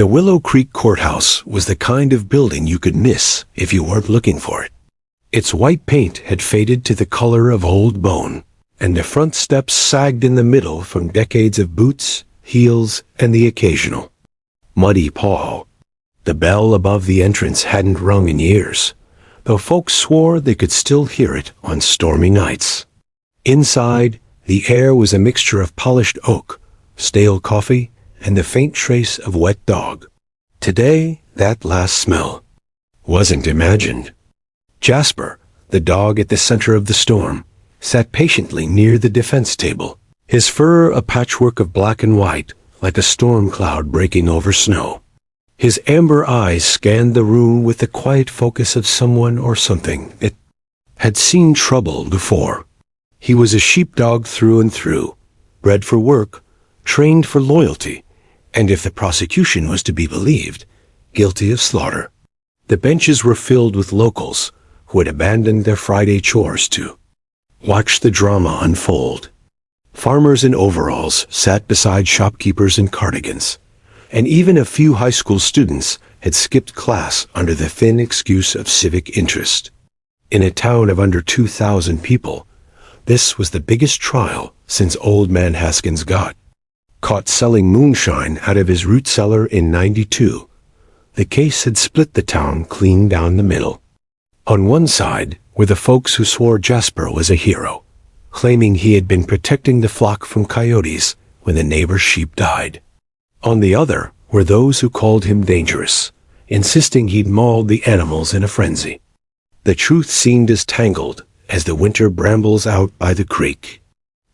The Willow Creek Courthouse was the kind of building you could miss if you weren't looking for it. Its white paint had faded to the color of old bone, and the front steps sagged in the middle from decades of boots, heels, and the occasional muddy paw. The bell above the entrance hadn't rung in years, though folks swore they could still hear it on stormy nights. Inside, the air was a mixture of polished oak, stale coffee, and the faint trace of wet dog. Today, that last smell wasn't imagined. Jasper, the dog at the center of the storm, sat patiently near the defense table, his fur a patchwork of black and white, like a storm cloud breaking over snow. His amber eyes scanned the room with the quiet focus of someone or something that had seen trouble before. He was a sheepdog through and through, bred for work, trained for loyalty, and if the prosecution was to be believed, guilty of slaughter. The benches were filled with locals who had abandoned their Friday chores to watch the drama unfold. Farmers in overalls sat beside shopkeepers in cardigans, and even a few high school students had skipped class under the thin excuse of civic interest. In a town of under 2,000 people, this was the biggest trial since Old Man Haskins got caught selling moonshine out of his root cellar in '92. The case had split the town clean down the middle. On one side were the folks who swore Jasper was a hero, claiming he had been protecting the flock from coyotes when the neighbor's sheep died. On the other were those who called him dangerous, insisting he'd mauled the animals in a frenzy. The truth seemed as tangled as the winter brambles out by the creek.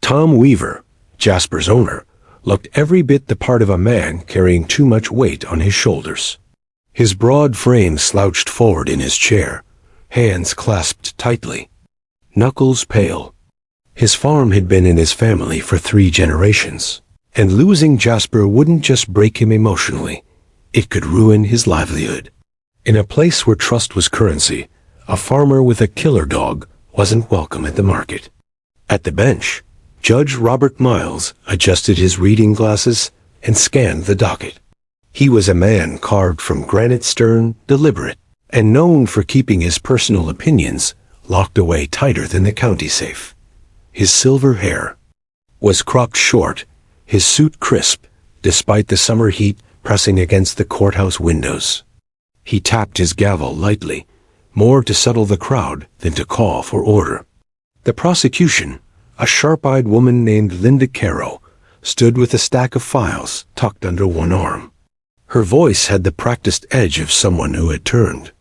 Tom Weaver, Jasper's owner, looked every bit the part of a man carrying too much weight on his shoulders. His broad frame slouched forward in his chair, hands clasped tightly, knuckles pale. His farm had been in his family for 3 generations, and losing Jasper wouldn't just break him emotionally, it could ruin his livelihood. In a place where trust was currency, a farmer with a killer dog wasn't welcome at the market. At the bench, Judge Robert Miles adjusted his reading glasses and scanned the docket. He was a man carved from granite, stern, deliberate, and known for keeping his personal opinions locked away tighter than the county safe. His silver hair was cropped short, his suit crisp, despite the summer heat pressing against the courthouse windows. He tapped his gavel lightly, more to settle the crowd than to call for order. The prosecution, a sharp-eyed woman named Linda Caro, stood with a stack of files tucked under one arm. Her voice had the practiced edge of someone who had turned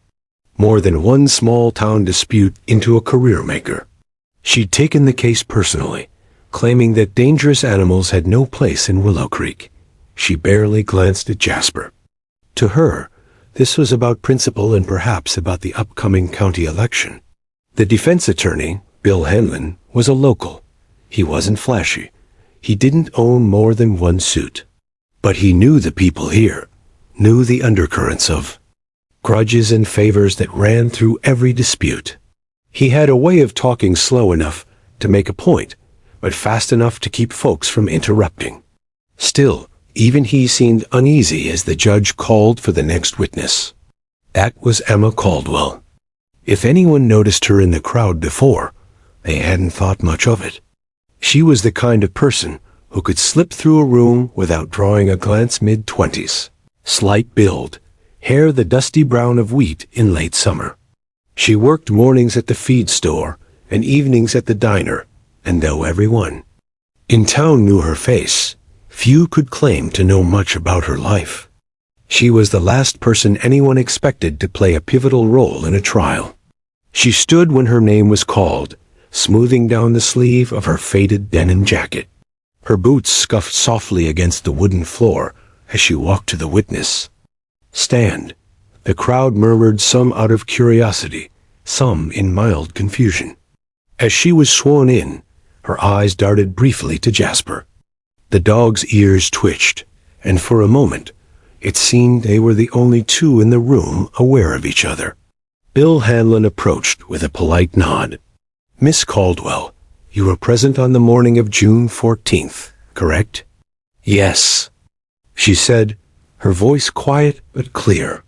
more than one small-town dispute into a career maker. She'd taken the case personally, claiming that dangerous animals had no place in Willow Creek. She barely glanced at Jasper. To her, this was about principle and perhaps about the upcoming county election. The defense attorney, Bill Hanlon, was a local. He wasn't flashy. He didn't own more than one suit. But he knew the people here, knew the undercurrents of grudges and favors that ran through every dispute. He had a way of talking slow enough to make a point, but fast enough to keep folks from interrupting. Still, even he seemed uneasy as the judge called for the next witness. That was Emma Caldwell. If anyone noticed her in the crowd before, they hadn't thought much of it. She was the kind of person who could slip through a room without drawing a glance mid-20s. Slight build, hair the dusty brown of wheat in late summer. She worked mornings at the feed store and evenings at the diner, and though everyone in town knew her face, few could claim to know much about her life. She was the last person anyone expected to play a pivotal role in a trial. She stood when her name was called, smoothing down the sleeve of her faded denim jacket. Her boots scuffed softly against the wooden floor as she walked to the witness stand. The crowd murmured, some out of curiosity, some in mild confusion. As she was sworn in, her eyes darted briefly to Jasper. The dog's ears twitched, and for a moment, it seemed they were the only two in the room aware of each other. Bill Hanlon approached with a polite nod. "Miss Caldwell, you were present on the morning of June 14th, correct?" "Yes," she said, her voice quiet but clear.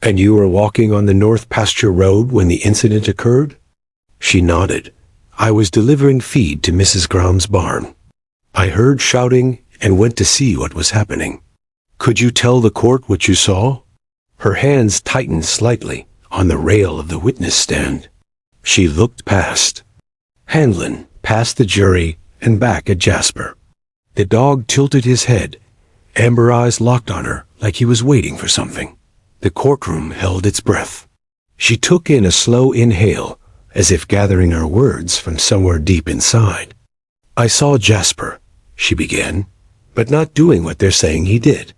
"And you were walking on the North Pasture Road when the incident occurred?" She nodded. "I was delivering feed to Mrs. Graham's barn. I heard shouting and went to see what was happening." "Could you tell the court what you saw?" Her hands tightened slightly on the rail of the witness stand. She looked past Hanlon, past the jury, and back at Jasper. The dog tilted his head, amber eyes locked on her like he was waiting for something. The courtroom held its breath. She took in a slow inhale, as if gathering her words from somewhere deep inside. "I saw Jasper," she began, "but not doing what they're saying he did."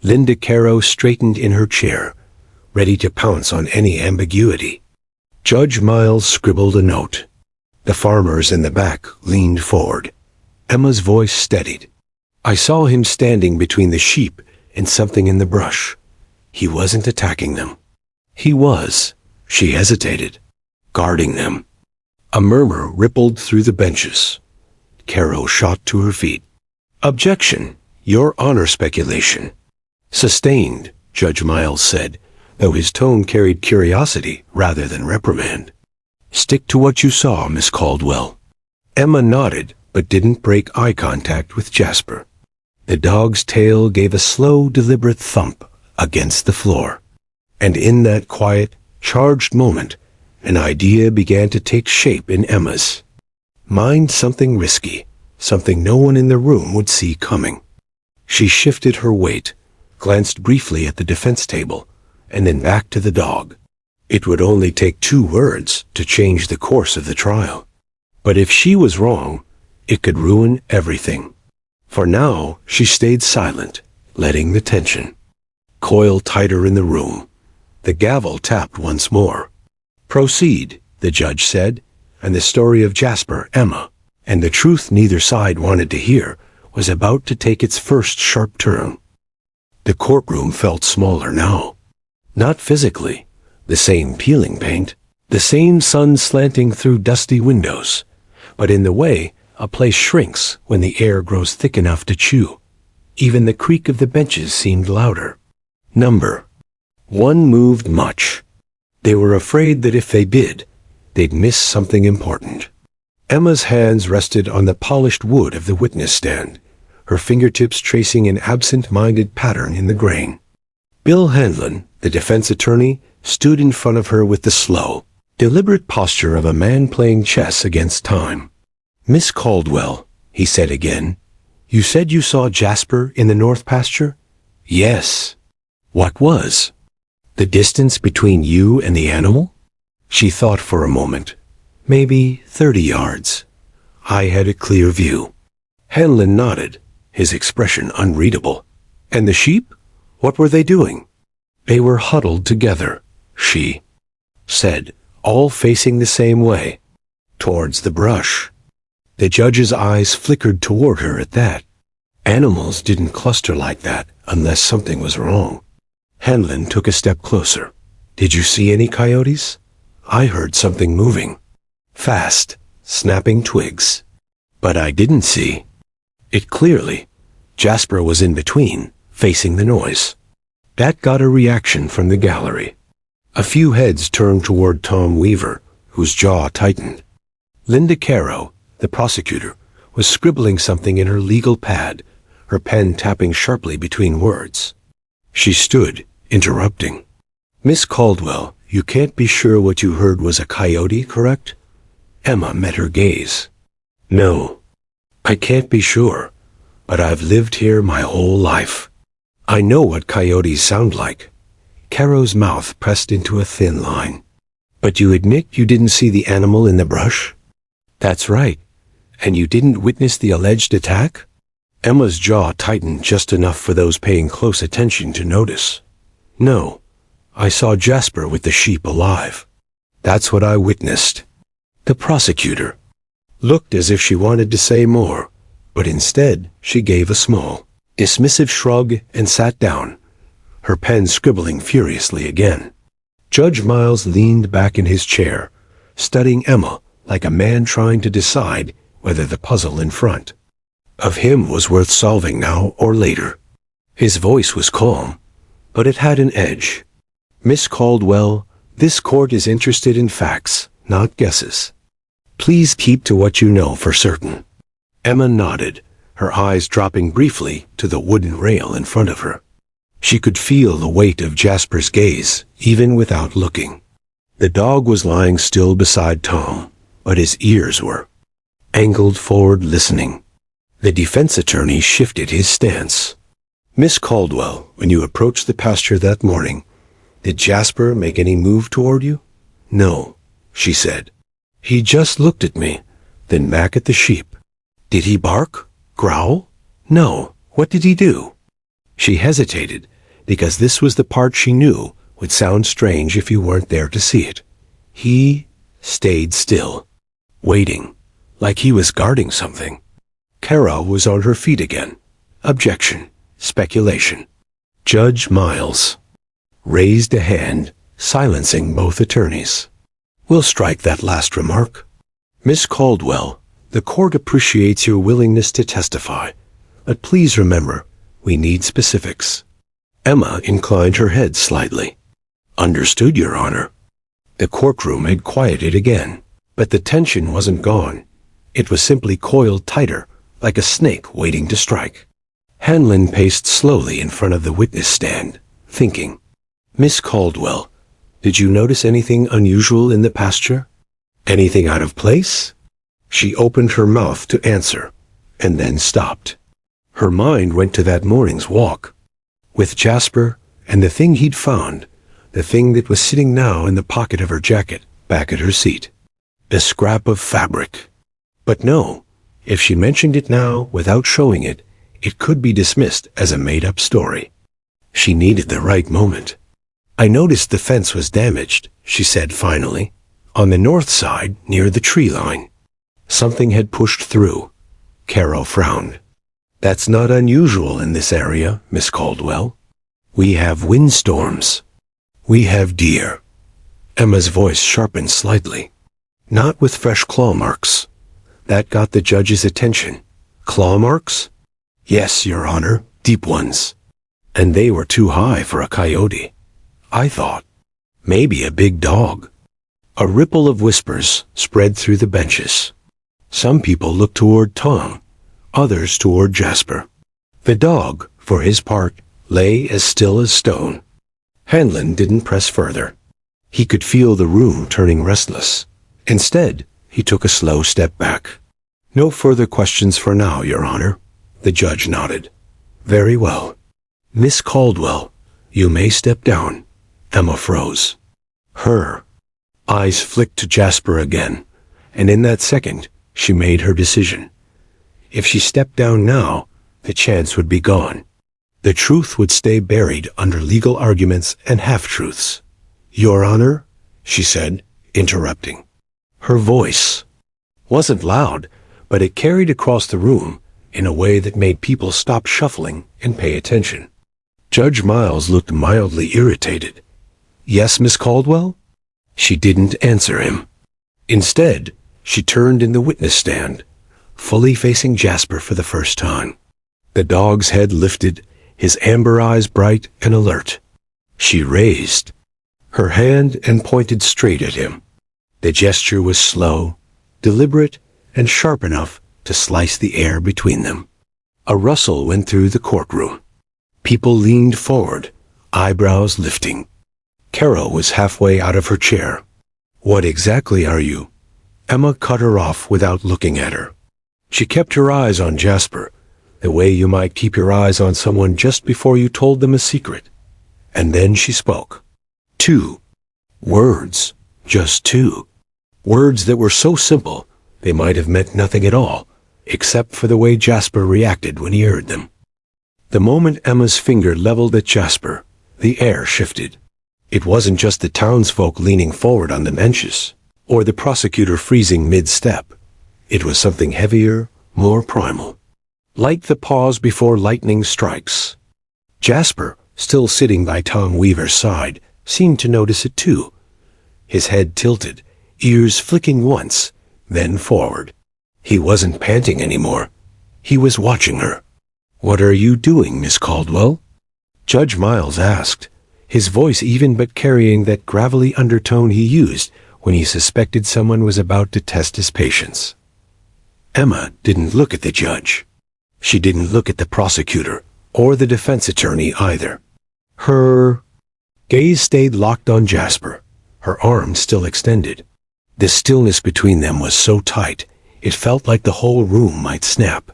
Linda Caro straightened in her chair, ready to pounce on any ambiguity. Judge Miles scribbled a note. The farmers in the back leaned forward. Emma's voice steadied. "I saw him standing between the sheep and something in the brush. He wasn't attacking them. He was," she hesitated, "guarding them." A murmur rippled through the benches. Caro shot to her feet. "Objection, Your Honor, speculation." "Sustained," Judge Miles said, though his tone carried curiosity rather than reprimand. "Stick to what you saw, Miss Caldwell." Emma nodded, but didn't break eye contact with Jasper. The dog's tail gave a slow, deliberate thump against the floor. And in that quiet, charged moment, an idea began to take shape in Emma's mind, something risky, something no one in the room would see coming. She shifted her weight, glanced briefly at the defense table, and then back to the dog. It would only take 2 words to change the course of the trial. But if she was wrong, it could ruin everything. For now, she stayed silent, letting the tension coil tighter in the room. The gavel tapped once more. "Proceed," the judge said, and the story of Jasper, Emma, and the truth neither side wanted to hear was about to take its first sharp turn. The courtroom felt smaller now. Not physically. The same peeling paint, the same sun slanting through dusty windows, but in the way a place shrinks when the air grows thick enough to chew. Even the creak of the benches seemed louder. Number 1 moved much. They were afraid that if they did, they'd miss something important. Emma's hands rested on the polished wood of the witness stand, her fingertips tracing an absent-minded pattern in the grain. Bill Hanlon, the defense attorney, stood in front of her with the slow, deliberate posture of a man playing chess against time. "Miss Caldwell," he said again, "you said you saw Jasper in the North Pasture?" "Yes." "What was? The distance between you and the animal?" She thought for a moment. "Maybe 30 yards. I had a clear view." Hanlon nodded, his expression unreadable. "And the sheep? What were they doing?" "They were huddled together," she said, "all facing the same way, towards the brush." The judge's eyes flickered toward her at that. Animals didn't cluster like that unless something was wrong. Hanlon took a step closer. "Did you see any coyotes?" "I heard something moving. Fast, snapping twigs. But I didn't see it clearly. Jasper was in between, facing the noise." That got a reaction from the gallery. A few heads turned toward Tom Weaver, whose jaw tightened. Linda Caro, the prosecutor, was scribbling something in her legal pad, her pen tapping sharply between words. She stood, interrupting. "Miss Caldwell, you can't be sure what you heard was a coyote, correct?" Emma met her gaze. "No, I can't be sure, but I've lived here my whole life. I know what coyotes sound like." Caro's mouth pressed into a thin line. "But you admit you didn't see the animal in the brush?" "That's right. And you didn't witness the alleged attack?" Emma's jaw tightened just enough for those paying close attention to notice. "No, I saw Jasper with the sheep alive. That's what I witnessed." The prosecutor looked as if she wanted to say more, but instead she gave a small, dismissive shrug and sat down, her pen scribbling furiously again. Judge Miles leaned back in his chair, studying Emma like a man trying to decide whether the puzzle in front of him was worth solving now or later. His voice was calm, but it had an edge. "Miss Caldwell, this court is interested in facts, not guesses. Please keep to what you know for certain." Emma nodded, her eyes dropping briefly to the wooden rail in front of her. She could feel the weight of Jasper's gaze, even without looking. The dog was lying still beside Tom, but his ears were angled forward, listening. The defense attorney shifted his stance. "Miss Caldwell, when you approached the pasture that morning, did Jasper make any move toward you?" "No," she said. "He just looked at me, then back at the sheep." "Did he bark? Growl?" "No. What did he do?" She hesitated, because this was the part she knew would sound strange if you weren't there to see it. He stayed still, waiting, like he was guarding something. Kara was on her feet again. Objection. Speculation. Judge Miles raised a hand, silencing both attorneys. "We'll strike that last remark. Miss Caldwell, the court appreciates your willingness to testify, but please remember, we need specifics." Emma inclined her head slightly. "Understood, Your Honor." The courtroom had quieted again, but the tension wasn't gone. It was simply coiled tighter, like a snake waiting to strike. Hanlon paced slowly in front of the witness stand, thinking. "Miss Caldwell, did you notice anything unusual in the pasture? Anything out of place?" She opened her mouth to answer, and then stopped. Her mind went to that morning's walk with Jasper and the thing he'd found, the thing that was sitting now in the pocket of her jacket, back at her seat. A scrap of fabric. But no, if she mentioned it now without showing it, it could be dismissed as a made-up story. She needed the right moment. "I noticed the fence was damaged," she said finally, "on the north side near the tree line. Something had pushed through." Carol frowned. "That's not unusual in this area, Miss Caldwell. We have windstorms. We have deer." Emma's voice sharpened slightly. "Not with fresh claw marks." That got the judge's attention. "Claw marks?" "Yes, Your Honor, deep ones. And they were too high for a coyote. I thought, maybe a big dog." A ripple of whispers spread through the benches. Some people looked toward Tom, others toward Jasper. The dog, for his part, lay as still as stone. Hanlon didn't press further. He could feel the room turning restless. Instead, he took a slow step back. "No further questions for now, Your Honor." The judge nodded. "Very well. Miss Caldwell, you may step down." Emma froze. Her eyes flicked to Jasper again, and in that second, she made her decision. If she stepped down now, the chance would be gone. The truth would stay buried under legal arguments and half-truths. "Your Honor," she said, interrupting. Her voice wasn't loud, but it carried across the room in a way that made people stop shuffling and pay attention. Judge Miles looked mildly irritated. "Yes, Miss Caldwell?" She didn't answer him. Instead, she turned in the witness stand, fully facing Jasper for the first time. The dog's head lifted, his amber eyes bright and alert. She raised her hand and pointed straight at him. The gesture was slow, deliberate, and sharp enough to slice the air between them. A rustle went through the courtroom. People leaned forward, eyebrows lifting. Carol was halfway out of her chair. "What exactly are you?" Emma cut her off without looking at her. She kept her eyes on Jasper, the way you might keep your eyes on someone just before you told them a secret. And then she spoke. 2 words, just 2. Words that were so simple they might have meant nothing at all, except for the way Jasper reacted when he heard them. The moment Emma's finger leveled at Jasper, the air shifted. It wasn't just the townsfolk leaning forward on the benches, or the prosecutor freezing mid-step. It was something heavier, more primal. Like the pause before lightning strikes. Jasper, still sitting by Tom Weaver's side, seemed to notice it too. His head tilted, ears flicking once, then forward. He wasn't panting anymore. He was watching her. "What are you doing, Miss Caldwell?" Judge Miles asked, his voice even but carrying that gravelly undertone he used when he suspected someone was about to test his patience. Emma didn't look at the judge. She didn't look at the prosecutor or the defense attorney either. Her gaze stayed locked on Jasper, her arms still extended. The stillness between them was so tight, it felt like the whole room might snap.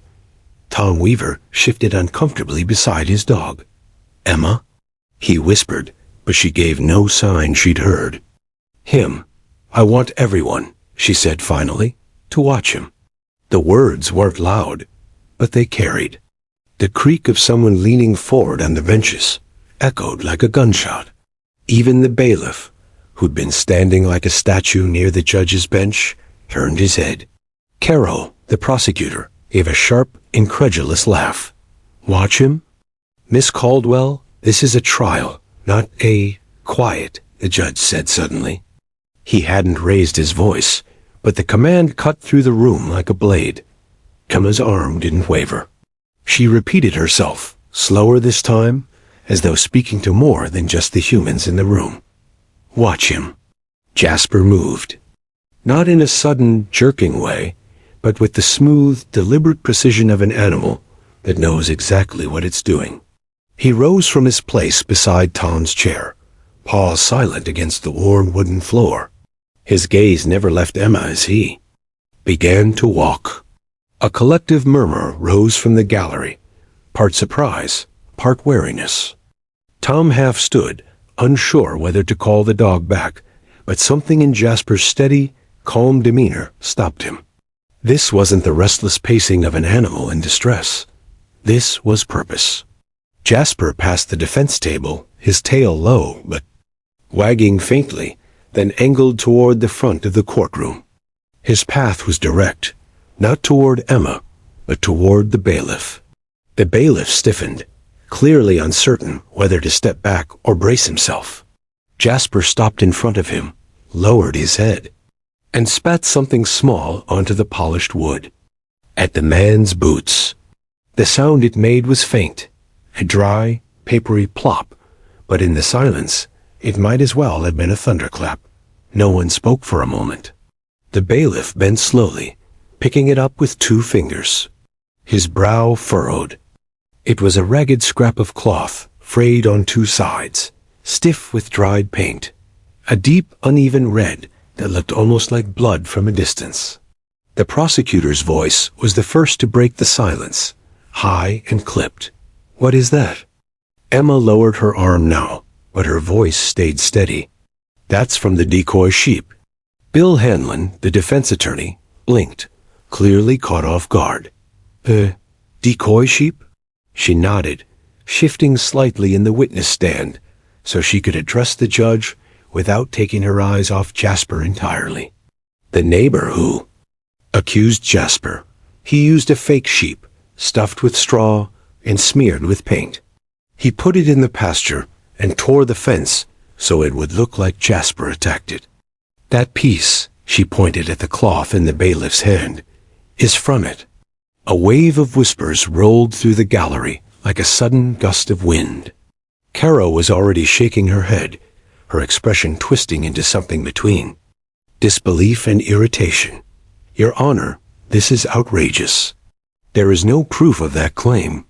Tom Weaver shifted uncomfortably beside his dog. "Emma?" he whispered, but she gave no sign she'd heard. "Him. I want everyone," she said finally, "to watch him." The words weren't loud, but they carried. The creak of someone leaning forward on the benches echoed like a gunshot. Even the bailiff, who'd been standing like a statue near the judge's bench, turned his head. Carol, the prosecutor, gave a sharp, incredulous laugh. "Watch him? Miss Caldwell, this is a trial, not a quiet," the judge said suddenly. He hadn't raised his voice, but the command cut through the room like a blade. Emma's arm didn't waver. She repeated herself, slower this time, as though speaking to more than just the humans in the room. "Watch him." Jasper moved. Not in a sudden, jerking way, but with the smooth, deliberate precision of an animal that knows exactly what it's doing. He rose from his place beside Tom's chair, paws silent against the worn wooden floor. His gaze never left Emma as he began to walk. A collective murmur rose from the gallery, part surprise, part wariness. Tom half stood, unsure whether to call the dog back, but something in Jasper's steady, calm demeanor stopped him. This wasn't the restless pacing of an animal in distress. This was purpose. Jasper passed the defense table, his tail low, but wagging faintly, then angled toward the front of the courtroom. His path was direct, not toward Emma, but toward the bailiff. The bailiff stiffened, clearly uncertain whether to step back or brace himself. Jasper stopped in front of him, lowered his head, and spat something small onto the polished wood. At the man's boots. The sound it made was faint, a dry, papery plop, but in the silence, it might as well have been a thunderclap. No one spoke for a moment. The bailiff bent slowly, picking it up with 2 fingers. His brow furrowed. It was a ragged scrap of cloth, frayed on 2 sides, stiff with dried paint, a deep, uneven red that looked almost like blood from a distance. The prosecutor's voice was the first to break the silence, high and clipped. "What is that?" Emma lowered her arm now, but her voice stayed steady. "That's from the decoy sheep." Bill Hanlon, the defense attorney, blinked, clearly caught off guard. Decoy sheep?" She nodded, shifting slightly in the witness stand, so she could address the judge without taking her eyes off Jasper entirely. "The neighbor who accused Jasper. He used a fake sheep, stuffed with straw and smeared with paint. He put it in the pasture and tore the fence so it would look like Jasper attacked it. That piece," she pointed at the cloth in the bailiff's hand, "is from it." A wave of whispers rolled through the gallery like a sudden gust of wind. Carol was already shaking her head, her expression twisting into something between disbelief and irritation. "Your Honor, this is outrageous." "There is no proof of that claim."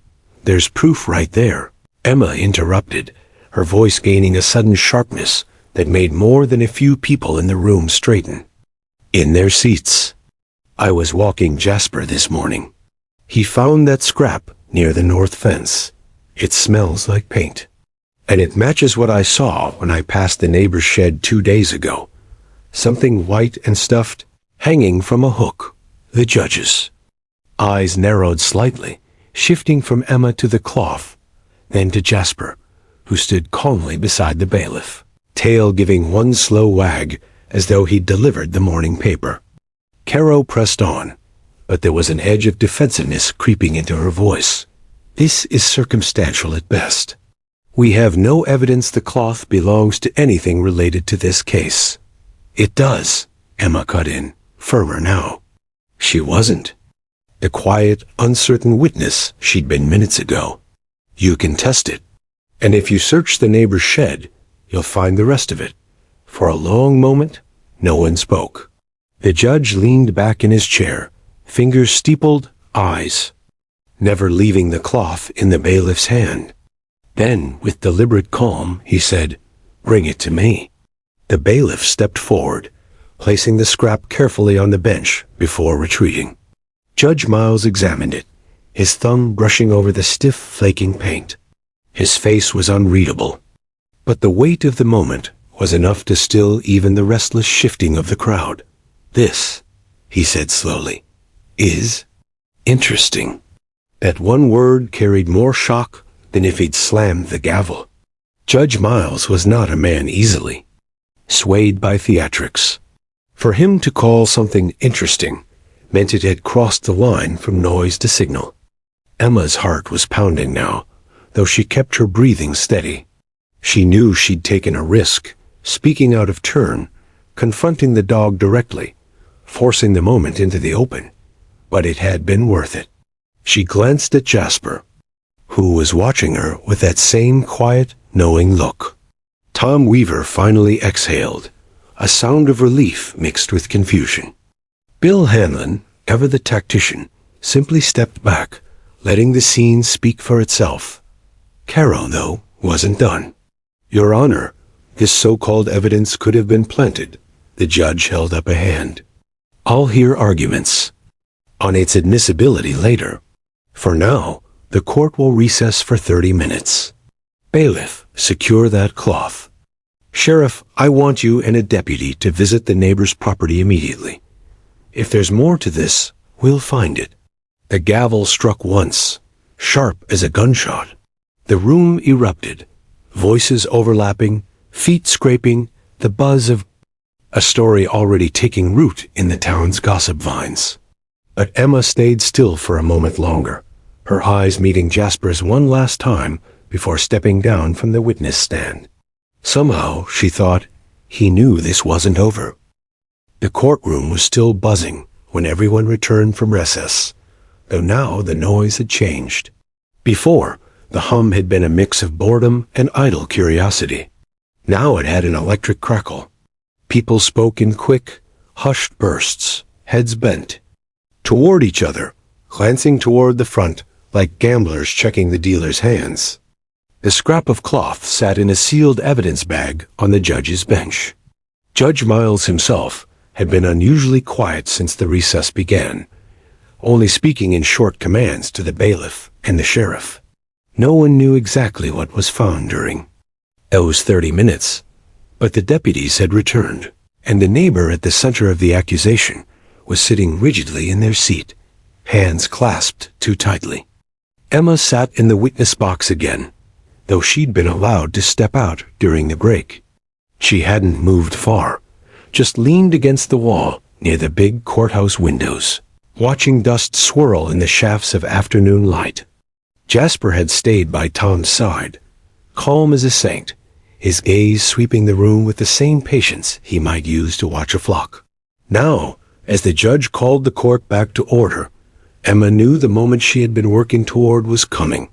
"There's proof right there," Emma interrupted, her voice gaining a sudden sharpness that made more than a few people in the room straighten. "In their seats. I was walking Jasper this morning. He found that scrap near the north fence. It smells like paint. And it matches what I saw when I passed the neighbor's shed 2 days ago. Something white and stuffed, hanging from a hook. The judge's." Eyes narrowed slightly, shifting from Emma to the cloth, then to Jasper, who stood calmly beside the bailiff, tail giving one slow wag as though he'd delivered the morning paper. Caro pressed on, but there was an edge of defensiveness creeping into her voice. "This is circumstantial at best. We have no evidence the cloth belongs to anything related to this case." "It does," Emma cut in, firmer now. She wasn't. The quiet, uncertain witness she'd been minutes ago. "You can test it." And if you search the neighbor's shed, you'll find the rest of it. For a long moment, no one spoke. The judge leaned back in his chair, fingers steepled, eyes never leaving the cloth in the bailiff's hand. Then, with deliberate calm, he said, "Bring it to me." The bailiff stepped forward, placing the scrap carefully on the bench before retreating. Judge Miles examined it, his thumb brushing over the stiff, flaking paint. His face was unreadable, but the weight of the moment was enough to still even the restless shifting of the crowd. "This," he said slowly, "is interesting." That one word carried more shock than if he'd slammed the gavel. Judge Miles was not a man easily swayed by theatrics. For him to call something interesting meant it had crossed the line from noise to signal. Emma's heart was pounding now, though she kept her breathing steady. She knew she'd taken a risk, speaking out of turn, confronting the dog directly, forcing the moment into the open, but it had been worth it. She glanced at Jasper, who was watching her with that same quiet, knowing look. Tom Weaver finally exhaled, a sound of relief mixed with confusion. Bill Hanlon, ever the tactician, simply stepped back, letting the scene speak for itself. Caro, though, wasn't done. "Your Honor, this so-called evidence could have been planted." The judge held up a hand. "I'll hear arguments on its admissibility later. For now, the court will recess for 30 minutes. Bailiff, secure that cloth. Sheriff, I want you and a deputy to visit the neighbor's property immediately. If there's more to this, we'll find it." The gavel struck once, sharp as a gunshot. The room erupted, voices overlapping, feet scraping, the buzz of a story already taking root in the town's gossip vines. But Emma stayed still for a moment longer, her eyes meeting Jasper's one last time before stepping down from the witness stand. Somehow, she thought, he knew this wasn't over. The courtroom was still buzzing when everyone returned from recess, though now the noise had changed. Before, the hum had been a mix of boredom and idle curiosity. Now it had an electric crackle. People spoke in quick, hushed bursts, heads bent toward each other, glancing toward the front like gamblers checking the dealer's hands. The scrap of cloth sat in a sealed evidence bag on the judge's bench. Judge Miles himself had been unusually quiet since the recess began, only speaking in short commands to the bailiff and the sheriff. No one knew exactly what was found during those 30 minutes, but the deputies had returned, and the neighbor at the center of the accusation was sitting rigidly in their seat, hands clasped too tightly. Emma sat in the witness box again, though she'd been allowed to step out during the break. She hadn't moved far, just leaned against the wall near the big courthouse windows, watching dust swirl in the shafts of afternoon light. Jasper had stayed by Tom's side, calm as a saint, his gaze sweeping the room with the same patience he might use to watch a flock. Now, as the judge called the court back to order, Emma knew the moment she had been working toward was coming.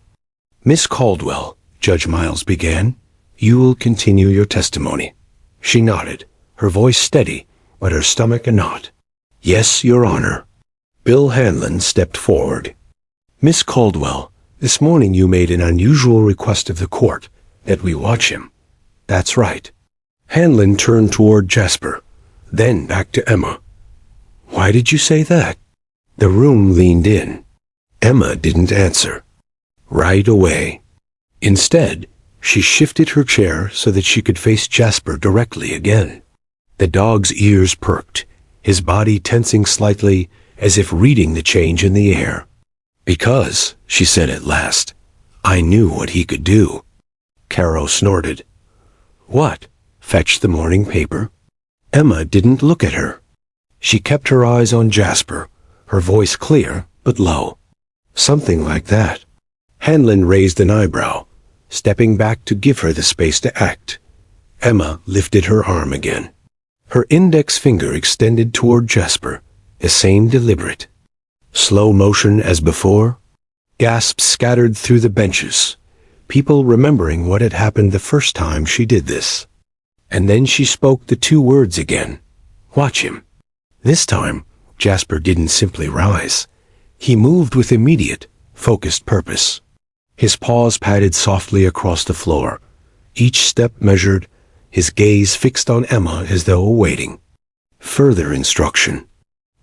"Miss Caldwell," Judge Miles began, "you will continue your testimony." She nodded, her voice steady, but her stomach a knot. "Yes, Your Honor." Bill Hanlon stepped forward. "Miss Caldwell, this morning you made an unusual request of the court, that we watch him." "That's right." Hanlon turned toward Jasper, then back to Emma. "Why did you say that?" The room leaned in. Emma didn't answer right away. Instead, she shifted her chair so that she could face Jasper directly again. The dog's ears perked, his body tensing slightly as if reading the change in the air. "Because," she said at last, "I knew what he could do." Caro snorted. "What? Fetch the morning paper?" Emma didn't look at her. She kept her eyes on Jasper, her voice clear but low. "Something like that." Hanlon raised an eyebrow, stepping back to give her the space to act. Emma lifted her arm again. Her index finger extended toward Jasper, the same deliberate. Slow motion as before. Gasps scattered through the benches. people remembering what had happened the first time she did this. And then she spoke the two words again. Watch him. This time, Jasper didn't simply rise. He moved with immediate, focused purpose. His paws padded softly across the floor, each step measured, his gaze fixed on Emma as though awaiting further instruction.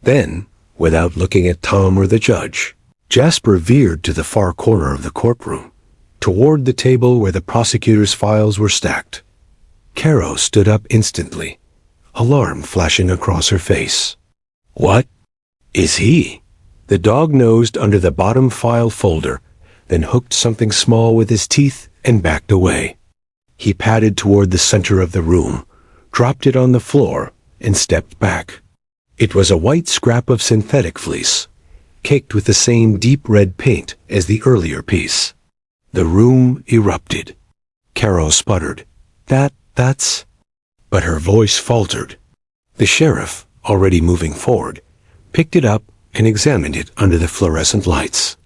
Then, without looking at Tom or the judge, Jasper veered to the far corner of the courtroom, toward the table where the prosecutor's files were stacked. Caro stood up instantly, alarm flashing across her face. What is he? The dog nosed under the bottom file folder, then hooked something small with his teeth and backed away. He padded toward the center of the room, dropped it on the floor, and stepped back. It was a white scrap of synthetic fleece, caked with the same deep red paint as the earlier piece. The room erupted. Caro sputtered, That's... But her voice faltered. The sheriff, already moving forward, picked it up and examined it under the fluorescent lights.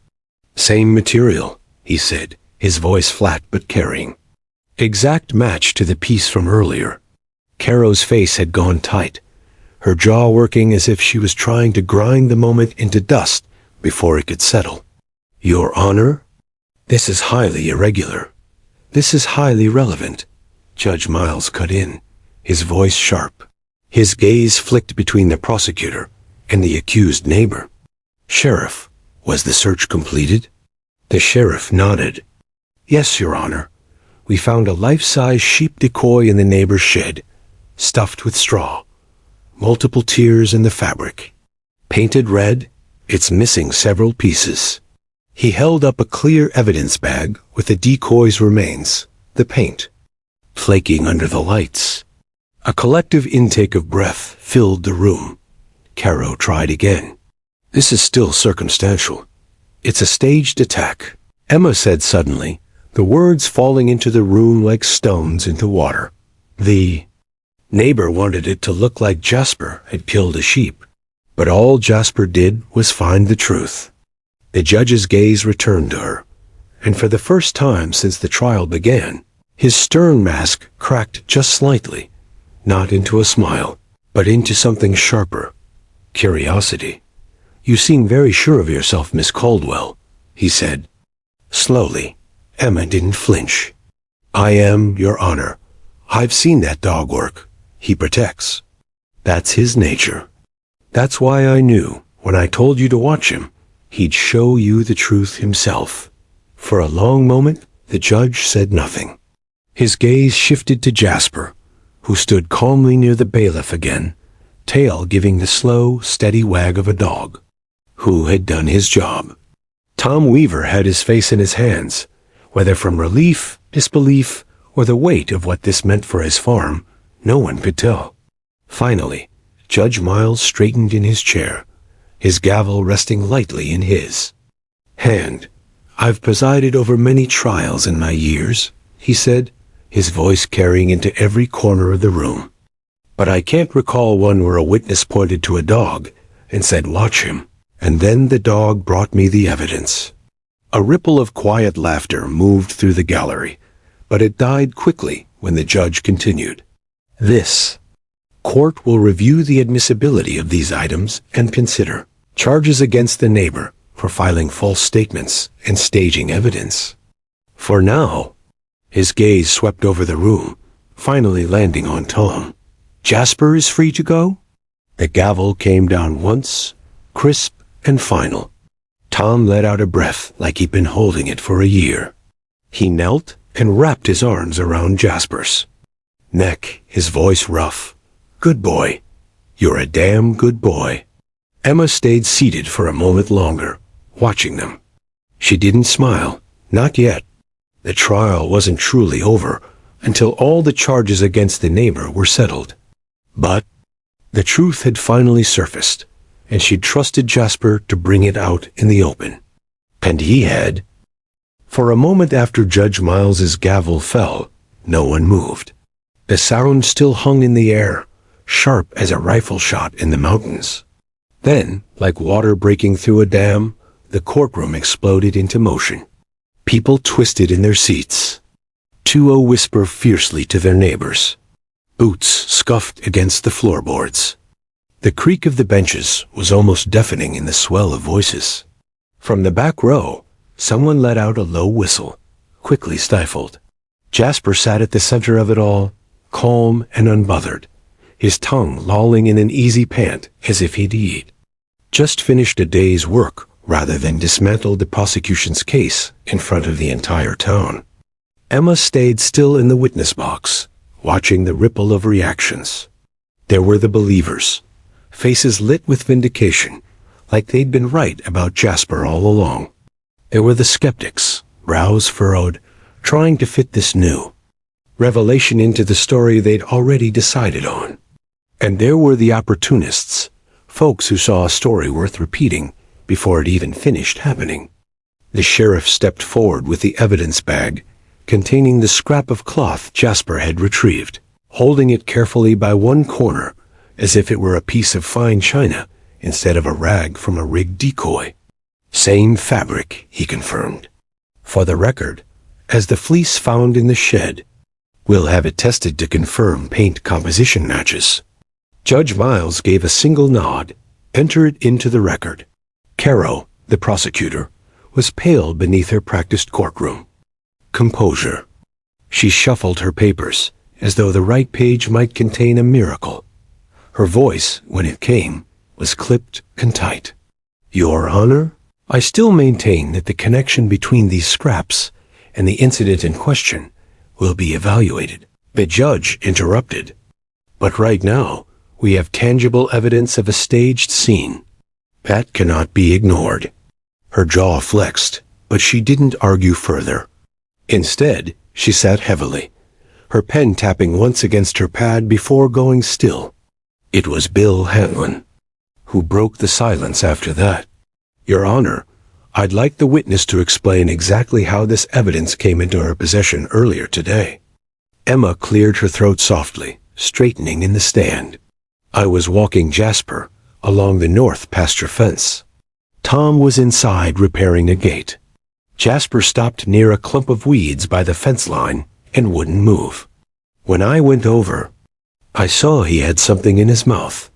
Same material, he said, his voice flat but carrying. Exact match to the piece from earlier. Caro's face had gone tight, her jaw working as if she was trying to grind the moment into dust before it could settle. Your Honor? This is highly irregular. This is highly relevant. Judge Miles cut in, his voice sharp. His gaze flicked between the prosecutor and the accused neighbor. Sheriff, was the search completed? The sheriff nodded. Yes, Your Honor. We found a life-size sheep decoy in the neighbor's shed, stuffed with straw. Multiple tears in the fabric. Painted red, it's missing several pieces. He held up a clear evidence bag with the decoy's remains, the paint, flaking under the lights. A collective intake of breath filled the room. Caro tried again. This is still circumstantial. It's a staged attack, Emma said suddenly, the words falling into the room like stones into water. The neighbor wanted it to look like Jasper had killed a sheep, but all Jasper did was find the truth. The judge's gaze returned to her, and for the first time since the trial began, his stern mask cracked just slightly, not into a smile, but into something sharper. Curiosity. You seem very sure of yourself, Miss Caldwell, he said. Slowly, Emma didn't flinch. I am, Your Honor. I've seen that dog work. He protects. That's his nature. That's why I knew, when I told you to watch him, he'd show you the truth himself. For a long moment, the judge said nothing. His gaze shifted to Jasper, who stood calmly near the bailiff again, tail giving the slow, steady wag of a dog. Who had done his job? Tom Weaver had his face in his hands, whether from relief, disbelief, or the weight of what this meant for his farm, no one could tell. Finally, Judge Miles straightened in his chair, his gavel resting lightly in his hand. I've presided over many trials in my years, he said, his voice carrying into every corner of the room. But I can't recall one where a witness pointed to a dog and said, watch him, and then the dog brought me the evidence. A ripple of quiet laughter moved through the gallery, but it died quickly when the judge continued. This court will review the admissibility of these items and consider charges against the neighbor for filing false statements and staging evidence. For now, his gaze swept over the room, finally landing on Tom. Jasper is free to go? The gavel came down once, crisp and final. Tom let out a breath like he'd been holding it for a year. He knelt and wrapped his arms around Jasper's neck, his voice rough. Good boy. You're a damn good boy. Emma stayed seated for a moment longer, watching them. She didn't smile, not yet. The trial wasn't truly over until all the charges against the neighbor were settled. But the truth had finally surfaced, and she'd trusted Jasper to bring it out in the open. And he had. For a moment after Judge Miles's gavel fell, no one moved. The sound still hung in the air, sharp as a rifle shot in the mountains. Then, like water breaking through a dam, the courtroom exploded into motion. People twisted in their seats. 2-0 whisper fiercely to their neighbors. Boots scuffed against the floorboards. The creak of the benches was almost deafening in the swell of voices. From the back row, someone let out a low whistle, quickly stifled. Jasper sat at the center of it all, calm and unbothered, his tongue lolling in an easy pant as if he'd just finished a day's work rather than dismantled the prosecution's case in front of the entire town. Emma stayed still in the witness box, watching the ripple of reactions. There were the believers, faces lit with vindication, like they'd been right about Jasper all along. There were the skeptics, brows furrowed, trying to fit this new revelation into the story they'd already decided on. And there were the opportunists, folks who saw a story worth repeating before it even finished happening. The sheriff stepped forward with the evidence bag, containing the scrap of cloth Jasper had retrieved, holding it carefully by one corner, as if it were a piece of fine china instead of a rag from a rigged decoy. Same fabric, he confirmed. For the record, as the fleece found in the shed, we'll have it tested to confirm paint composition matches. Judge Miles gave a single nod, enter it into the record. Caro, the prosecutor, was pale beneath her practiced courtroom. Composure. She shuffled her papers, as though the right page might contain a miracle. Her voice, when it came, was clipped and tight. Your Honor, I still maintain that the connection between these scraps and the incident in question will be evaluated. The judge interrupted. But right now, we have tangible evidence of a staged scene. That cannot be ignored. Her jaw flexed, but she didn't argue further. Instead, she sat heavily, her pen tapping once against her pad before going still. It was Bill Hanlon, who broke the silence after that. Your Honor, I'd like the witness to explain exactly how this evidence came into her possession earlier today. Emma cleared her throat softly, straightening in the stand. I was walking Jasper along the north pasture fence. Tom was inside repairing a gate. Jasper stopped near a clump of weeds by the fence line and wouldn't move. When I went over, I saw he had something in his mouth.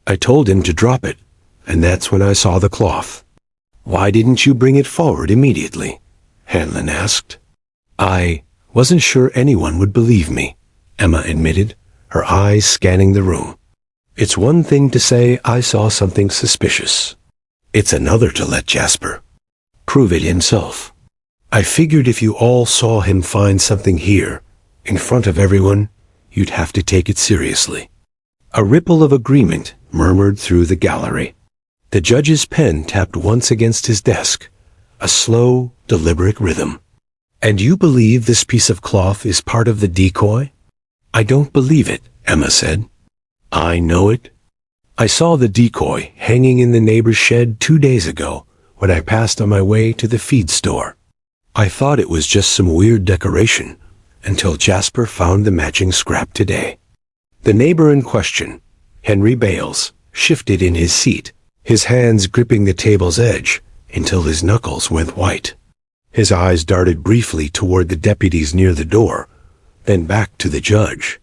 I told him to drop it, and that's when I saw the cloth. Why didn't you bring it forward immediately? Hanlon asked. I wasn't sure anyone would believe me, Emma admitted, her eyes scanning the room. It's one thing to say I saw something suspicious. It's another to let Jasper prove it himself. I figured if you all saw him find something here, in front of everyone, you'd have to take it seriously. A ripple of agreement murmured through the gallery. The judge's pen tapped once against his desk, a slow, deliberate rhythm. And you believe this piece of cloth is part of the decoy? I don't believe it, Emma said. I know it. I saw the decoy hanging in the neighbor's shed 2 days ago when I passed on my way to the feed store. I thought it was just some weird decoration until Jasper found the matching scrap today. The neighbor in question, Henry Bales, shifted in his seat, his hands gripping the table's edge until his knuckles went white. His eyes darted briefly toward the deputies near the door, then back to the judge.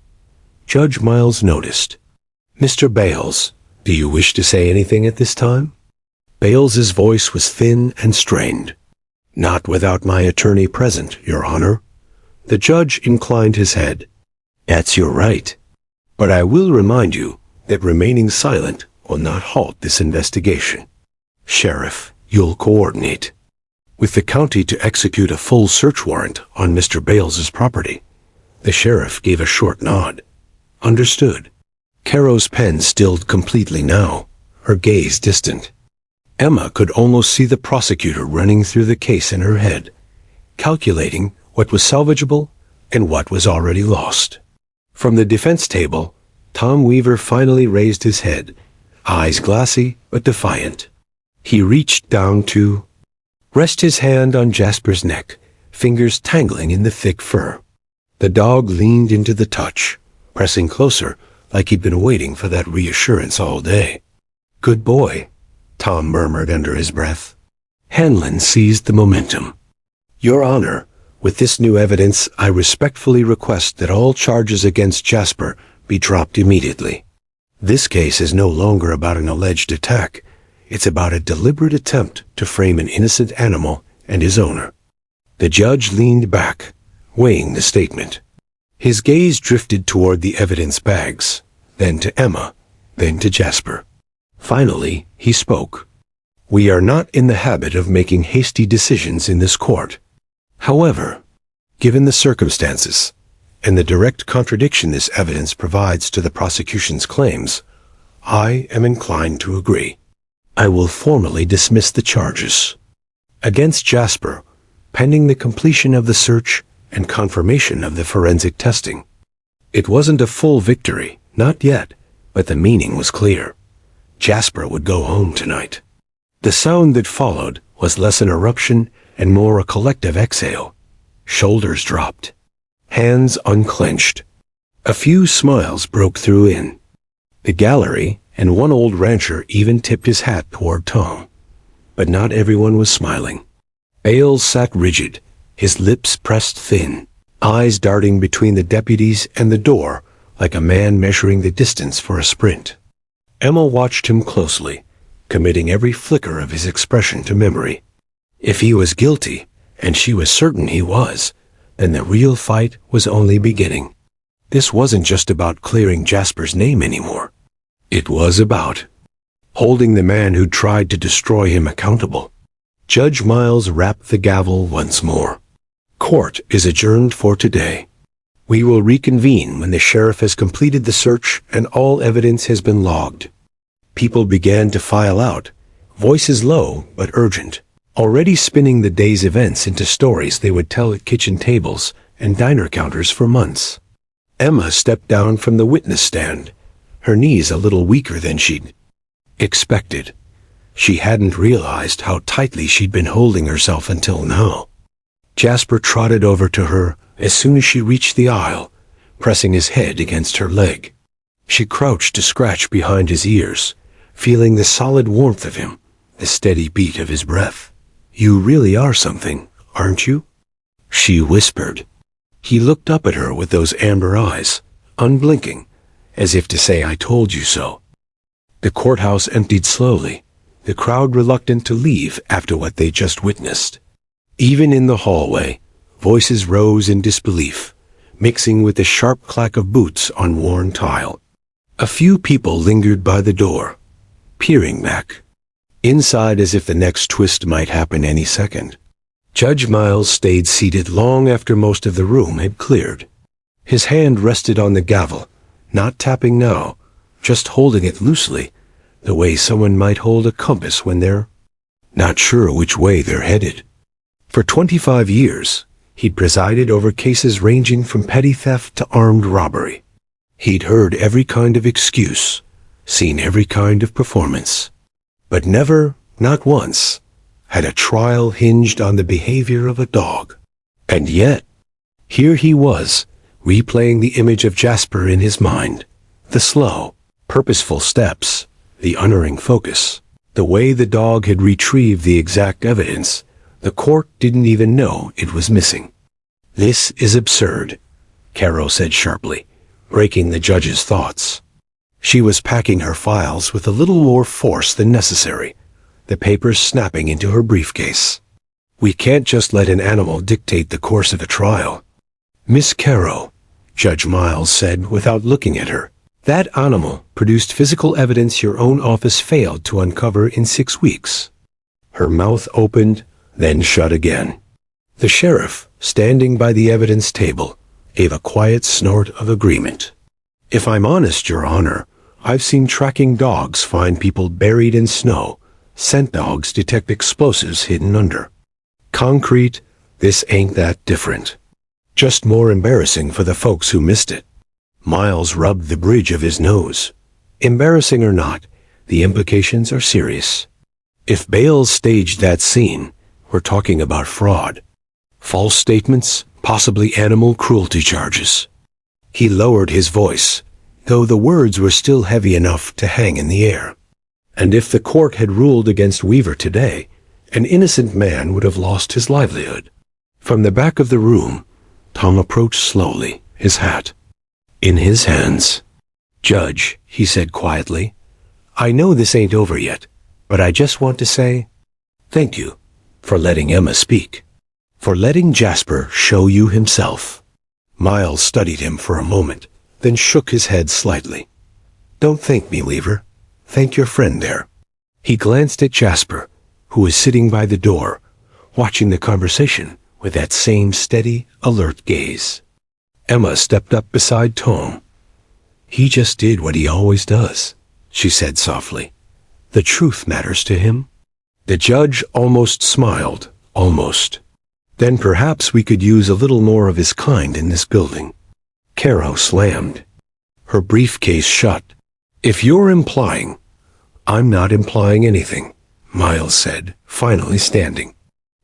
Judge Miles noticed. Mr. Bales, do you wish to say anything at this time? Bales's voice was thin and strained. Not without my attorney present, Your Honor. The judge inclined his head. That's your right. But I will remind you that remaining silent will not halt this investigation. Sheriff, you'll coordinate with the county to execute a full search warrant on Mr. Bales's property. The sheriff gave a short nod. Understood. Caro's pen stilled completely now, her gaze distant. Emma could almost see the prosecutor running through the case in her head, calculating what was salvageable and what was already lost. From the defense table, Tom Weaver finally raised his head, eyes glassy but defiant. He reached down to rest his hand on Jasper's neck, fingers tangling in the thick fur. The dog leaned into the touch, pressing closer like he'd been waiting for that reassurance all day. Good boy, Tom murmured under his breath. Hanlon seized the momentum. Your Honor, with this new evidence, I respectfully request that all charges against Jasper be dropped immediately. This case is no longer about an alleged attack. It's about a deliberate attempt to frame an innocent animal and his owner. The judge leaned back, weighing the statement. His gaze drifted toward the evidence bags, then to Emma, then to Jasper. Finally, he spoke. We are not in the habit of making hasty decisions in this court. However, given the circumstances and the direct contradiction this evidence provides to the prosecution's claims, I am inclined to agree. I will formally dismiss the charges against Jasper, pending the completion of the search and confirmation of the forensic testing. It wasn't a full victory, not yet, but the meaning was clear. Jasper would go home tonight. The sound that followed was less an eruption and more a collective exhale. Shoulders dropped. Hands unclenched. A few smiles broke through in the gallery, and one old rancher even tipped his hat toward Tom. But not everyone was smiling. Bales sat rigid, his lips pressed thin, eyes darting between the deputies and the door like a man measuring the distance for a sprint. Emma watched him closely, committing every flicker of his expression to memory. If he was guilty, and she was certain he was, then the real fight was only beginning. This wasn't just about clearing Jasper's name anymore. It was about holding the man who tried to destroy him accountable. Judge Miles rapped the gavel once more. Court is adjourned for today. We will reconvene when the sheriff has completed the search and all evidence has been logged. People began to file out, voices low but urgent, already spinning the day's events into stories they would tell at kitchen tables and diner counters for months. Emma stepped down from the witness stand, her knees a little weaker than she'd expected. She hadn't realized how tightly she'd been holding herself until now. Jasper trotted over to her as soon as she reached the aisle, pressing his head against her leg. She crouched to scratch behind his ears, feeling the solid warmth of him, the steady beat of his breath. You really are something, aren't you? She whispered. He looked up at her with those amber eyes, unblinking, as if to say, I told you so. The courthouse emptied slowly, the crowd reluctant to leave after what they just witnessed. Even in the hallway, voices rose in disbelief, mixing with the sharp clack of boots on worn tile. A few people lingered by the door, peering back, inside as if the next twist might happen any second. Judge Miles stayed seated long after most of the room had cleared. His hand rested on the gavel, not tapping now, just holding it loosely, the way someone might hold a compass when they're not sure which way they're headed. For 25 years, he'd presided over cases ranging from petty theft to armed robbery. He'd heard every kind of excuse, seen every kind of performance, but never, not once, had a trial hinged on the behavior of a dog. And yet, here he was, replaying the image of Jasper in his mind, the slow, purposeful steps, the unerring focus, the way the dog had retrieved the exact evidence the court didn't even know it was missing. This is absurd, Caro said sharply, breaking the judge's thoughts. She was packing her files with a little more force than necessary, the papers snapping into her briefcase. We can't just let an animal dictate the course of a trial. Miss Caro, Judge Miles said without looking at her, that animal produced physical evidence your own office failed to uncover in 6 weeks. Her mouth opened, then shut again. The sheriff, standing by the evidence table, gave a quiet snort of agreement. If I'm honest, Your Honor, I've seen tracking dogs find people buried in snow. Scent dogs detect explosives hidden under concrete. This ain't that different. Just more embarrassing for the folks who missed it. Miles rubbed the bridge of his nose. Embarrassing or not, the implications are serious. If Bales staged that scene, we're talking about fraud. False statements, possibly animal cruelty charges. He lowered his voice, though the words were still heavy enough to hang in the air. And if the court had ruled against Weaver today, an innocent man would have lost his livelihood. From the back of the room, Tom approached slowly, his hat in his hands. "Judge," he said quietly, "I know this ain't over yet, but I just want to say thank you for letting Emma speak, for letting Jasper show you himself." Miles studied him for a moment, then shook his head slightly. "Don't thank me, Weaver. Thank your friend there." He glanced at Jasper, who was sitting by the door, watching the conversation with that same steady, alert gaze. Emma stepped up beside Tom. "He just did what he always does," she said softly. "The truth matters to him." The judge almost smiled, almost. "Then perhaps we could use a little more of his kind in this building." Caro slammed her briefcase shut. "If you're implying—" "I'm not implying anything," Miles said, finally standing.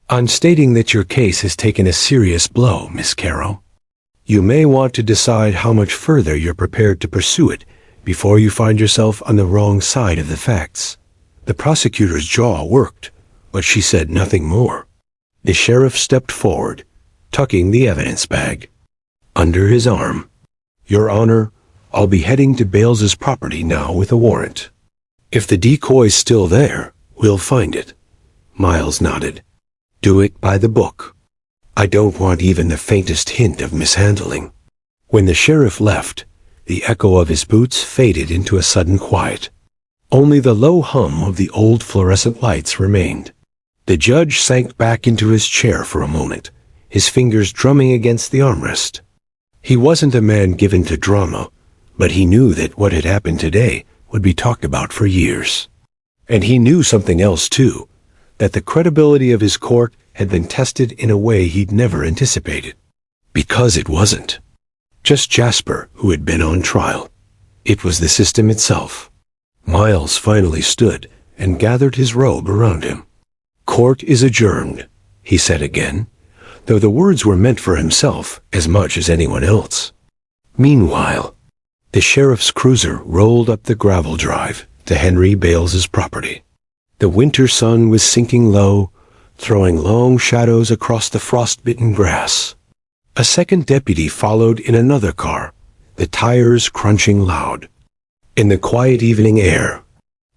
"I'm stating that your case has taken a serious blow, Miss Caro. You may want to decide how much further you're prepared to pursue it before you find yourself on the wrong side of the facts." The prosecutor's jaw worked, but she said nothing more. The sheriff stepped forward, tucking the evidence bag under his arm. "Your Honor, I'll be heading to Bales's property now with a warrant. If the decoy's still there, we'll find it." Miles nodded. "Do it by the book. I don't want even the faintest hint of mishandling." When the sheriff left, the echo of his boots faded into a sudden quiet. Only the low hum of the old fluorescent lights remained. The judge sank back into his chair for a moment, his fingers drumming against the armrest. He wasn't a man given to drama, but he knew that what had happened today would be talked about for years. And he knew something else too, that the credibility of his court had been tested in a way he'd never anticipated. Because it wasn't just Jasper who had been on trial. It was the system itself. Miles finally stood and gathered his robe around him. "Court is adjourned," he said again, though the words were meant for himself as much as anyone else. Meanwhile, the sheriff's cruiser rolled up the gravel drive to Henry Bales's property. The winter sun was sinking low, throwing long shadows across the frost-bitten grass. A second deputy followed in another car, the tires crunching loud. In the quiet evening air,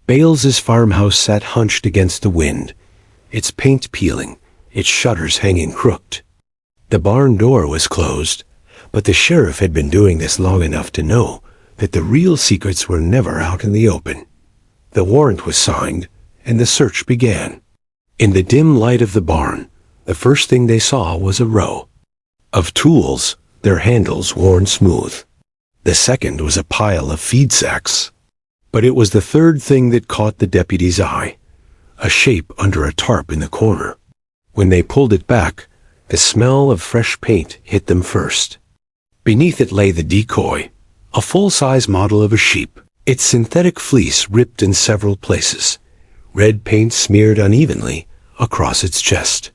Bales's farmhouse sat hunched against the wind, its paint peeling, its shutters hanging crooked. The barn door was closed, but the sheriff had been doing this long enough to know that the real secrets were never out in the open. The warrant was signed, and the search began. In the dim light of the barn, the first thing they saw was a row of tools, their handles worn smooth. The second was a pile of feed sacks. But it was the third thing that caught the deputy's eye, a shape under a tarp in the corner. When they pulled it back, the smell of fresh paint hit them first. Beneath it lay the decoy, a full-size model of a sheep, its synthetic fleece ripped in several places, red paint smeared unevenly across its chest.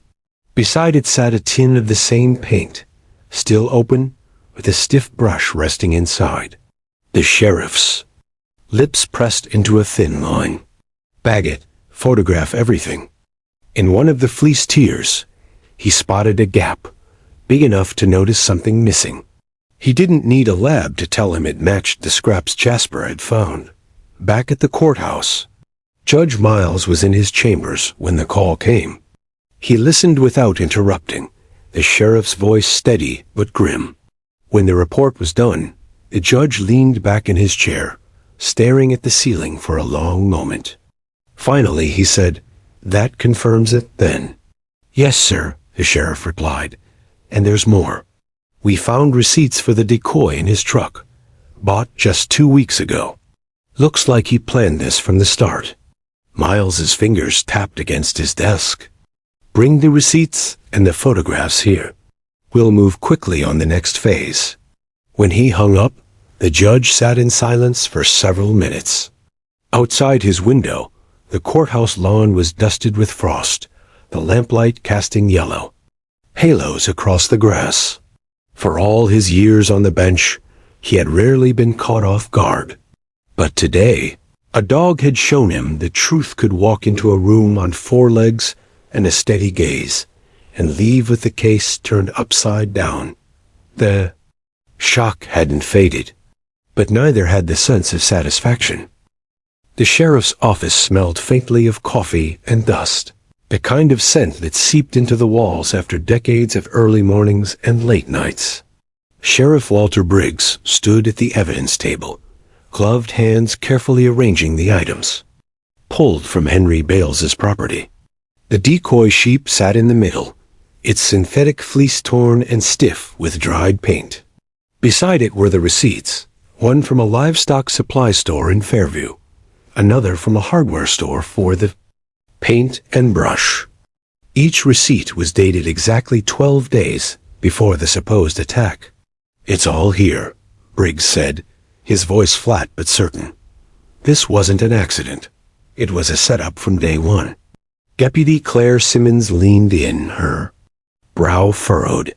Beside it sat a tin of the same paint, still open, with a stiff brush resting inside. The sheriff's lips pressed into a thin line. "Bag it, photograph everything." In one of the fleece tiers, he spotted a gap, big enough to notice something missing. He didn't need a lab to tell him it matched the scraps Jasper had found. Back at the courthouse, Judge Miles was in his chambers when the call came. He listened without interrupting, the sheriff's voice steady but grim. When the report was done, the judge leaned back in his chair, staring at the ceiling for a long moment. Finally, he said, "That confirms it, then?" "Yes, sir," the sheriff replied. "And there's more. We found receipts for the decoy in his truck, bought just 2 weeks ago. Looks like he planned this from the start." Miles's fingers tapped against his desk. "Bring the receipts and the photographs here. We'll move quickly on the next phase." When he hung up, the judge sat in silence for several minutes. Outside his window, the courthouse lawn was dusted with frost, the lamplight casting yellow halos across the grass. For all his years on the bench, he had rarely been caught off guard. But today, a dog had shown him that truth could walk into a room on 4 legs and a steady gaze, and leave with the case turned upside down. The shock hadn't faded, but neither had the sense of satisfaction. The sheriff's office smelled faintly of coffee and dust, the kind of scent that seeped into the walls after decades of early mornings and late nights. Sheriff Walter Briggs stood at the evidence table, gloved hands carefully arranging the items, pulled from Henry Bales's property. The decoy sheep sat in the middle, its synthetic fleece torn and stiff with dried paint. Beside it were the receipts, one from a livestock supply store in Fairview, another from a hardware store for the paint and brush. Each receipt was dated exactly 12 days before the supposed attack. "It's all here," Briggs said, his voice flat but certain. This wasn't an accident. It was a setup from day one. Deputy Claire Simmons leaned in, her brow furrowed.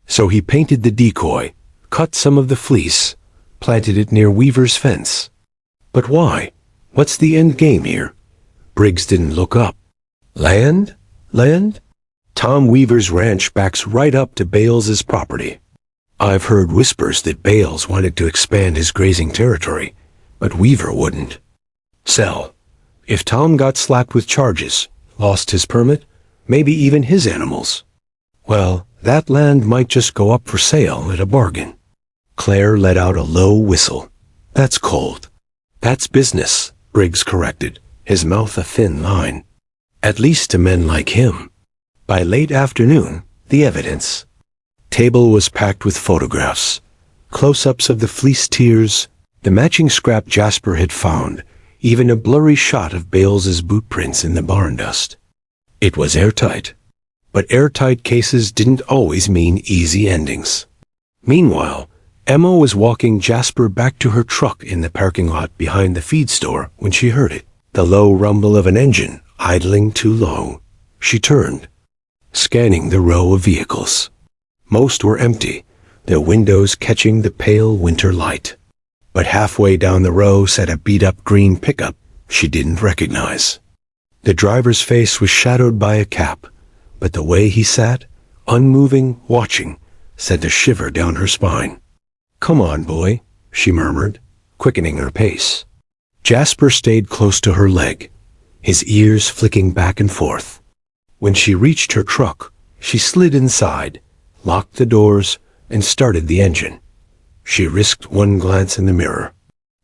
"So he painted the decoy, cut some of the fleece, planted it near Weaver's fence. But why? What's the end game here?" Briggs didn't look up. "Land? Land? Tom Weaver's ranch backs right up to Bales's property. I've heard whispers that Bales wanted to expand his grazing territory, but Weaver wouldn't. Sell. If Tom got slapped with charges, lost his permit, maybe even his animals, well, that land might just go up for sale at a bargain." Claire let out a low whistle. "That's cold." "That's business," Briggs corrected, his mouth a thin line. "At least to men like him." By late afternoon, the evidence table was packed with photographs, close-ups of the fleece tiers, the matching scrap Jasper had found, even a blurry shot of Bales's boot prints in the barn dust. It was airtight. But airtight cases didn't always mean easy endings. Meanwhile, Emma was walking Jasper back to her truck in the parking lot behind the feed store when she heard it, the low rumble of an engine idling too low. She turned, scanning the row of vehicles. Most were empty, their windows catching the pale winter light. But halfway down the row sat a beat-up green pickup she didn't recognize. The driver's face was shadowed by a cap, but the way he sat, unmoving, watching, sent a shiver down her spine. "Come on, boy," she murmured, quickening her pace. Jasper stayed close to her leg, his ears flicking back and forth. When she reached her truck, she slid inside, locked the doors, and started the engine. She risked one glance in the mirror.